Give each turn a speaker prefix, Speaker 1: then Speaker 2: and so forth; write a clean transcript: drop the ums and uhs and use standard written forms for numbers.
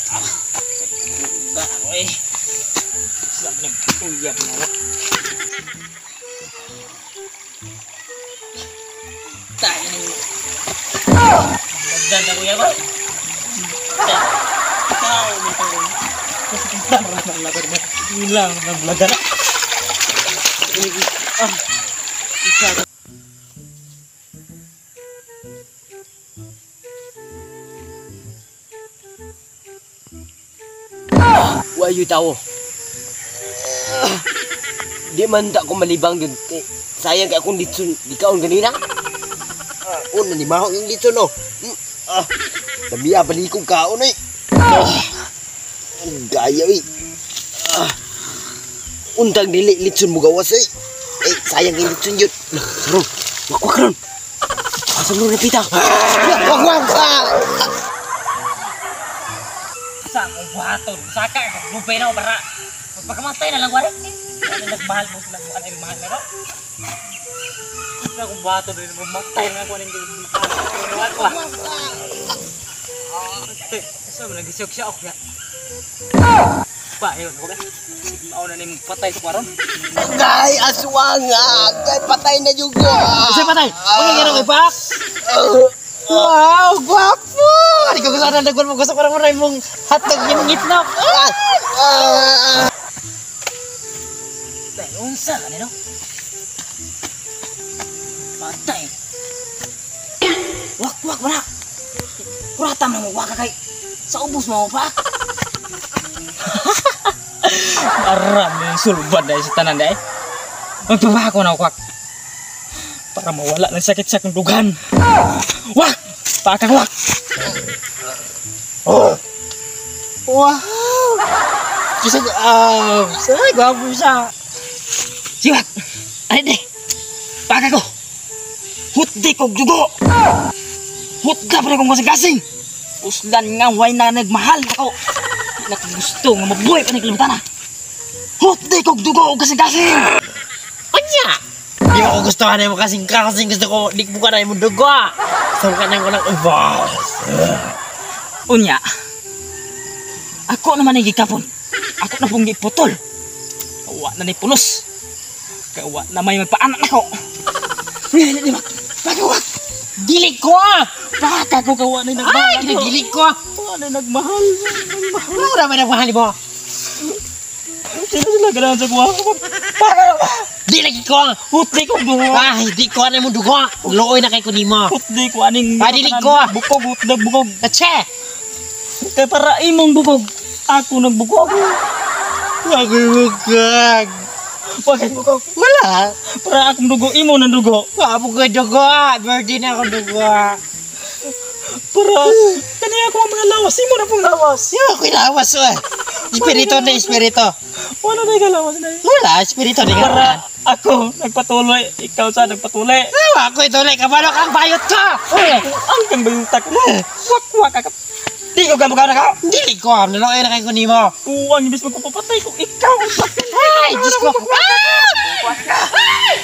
Speaker 1: Enggak, weh. Siap nih. Uyap ngawak. Tak ini. Dan aku ya, Pak. Kau betul. Kesekitar belajar hilang belajar. Bisa.
Speaker 2: Wah, you tahu. Dia mentak ko malibang yun. Sayang kaya akong litsun. Di kaon ganina. Una ni mahok yung litsun, no. Damiya, balikong kaon, eh. Ang gaya, eh. Untang dili litsun mo gawas, eh. Sayang yung litsun yun. Sarong, wakwak ron. Asam mo napita. Wakwak!
Speaker 1: Sa akong buhaton. Saka, lupay na ako para pagkamatay na lang wari. Ano nagmahal mo sila kung ano yung mahal na ro? Sa akong buhaton rin, mamatay na ako ng gawin. Kasi mo nagisiyok siya ako. Pa, yun ako ba? Mao na ni patay sa kwaron.
Speaker 2: Agay, aswang! Agay, patay na juga!
Speaker 1: Kasi patay! Magiging kay Pak!
Speaker 2: Wow, guwapo!
Speaker 1: Hindi ko gusto na nagwan mo. Gusto ko na maray mong hotdog yung itlog. Pero unsa ka nito? Patay. Wak, wala. Kuratam na mo, waka kay. Sa ubos mo, Pak. Aram yung sulbad dahil sa tanan dahil. Magpapako na, Wak. Para mawala ng sakit sa kundugan. Wak! Pakang wak!
Speaker 2: Oh! Wow!
Speaker 1: Kasi, say, gwapo siya. Si Wak! Ay, di! Pakang ko! Hutdi kong dugo! Hutda pa rin kong kasing-kasing! Uslan nga, way na nagmahal ako! Nakagusto nga mabuhay pa ng kalimutan na! Hutdi kong dugo o kasing-kasing!
Speaker 2: Anya! Di ako gustuhan na mo kasing-kasing. Gusto ko, di buka na yung dugo. Gusto ka na ko ng ubos.
Speaker 1: Unya, ako naman ay gikapon. Ako na pong giputol. Kawa na ni pulos. Kawa na may magpaanak ako. Di ba? Pagawak! Dili ko! Baka ko kawa na nagmahal.
Speaker 2: Ay, dili ko!
Speaker 1: Kawa na nagmahal.
Speaker 2: Mura may nagmahal mo.
Speaker 1: Sila ganahan sa kuha ko. Baka
Speaker 2: Di lagi ko!
Speaker 1: hutdi ko dugo.
Speaker 2: Ay, di ko na mo dugo. Looy na kay kunin mo.
Speaker 1: Hutdi ko aning.
Speaker 2: Dili ko!
Speaker 1: Bukog, hutdag, bukog.
Speaker 2: Atse!
Speaker 1: Kaya para imong bukog. Ako nagbukog.
Speaker 2: Ako yung bukag.
Speaker 1: Wag ay bukog.
Speaker 2: Wala.
Speaker 1: Para akong dugo, imo ng dugo.
Speaker 2: Wapo ko dugo. Birthday na ako dugo.
Speaker 1: Para kaniya ako ang mga lawas. Imo na pong lawas.
Speaker 2: Yung ako'y lawas o. Espirito na espirito.
Speaker 1: Wala na yung lawas na yun.
Speaker 2: Wala, espirito na
Speaker 1: Para
Speaker 2: nga.
Speaker 1: ako nagpatuloy. Ikaw sa nagpatuloy.
Speaker 2: Ako'y tuloy. Kabalo kang bayot ka.
Speaker 1: Ang kang bayutak mo. Wak ka. Di ko gamagaw na ka.
Speaker 2: Dili ko. Nalooy na kay kunin mo.
Speaker 1: Kuwang ibis magpapatay kung ikaw ang patay.
Speaker 2: Ay, Diyos ko.
Speaker 1: Ay!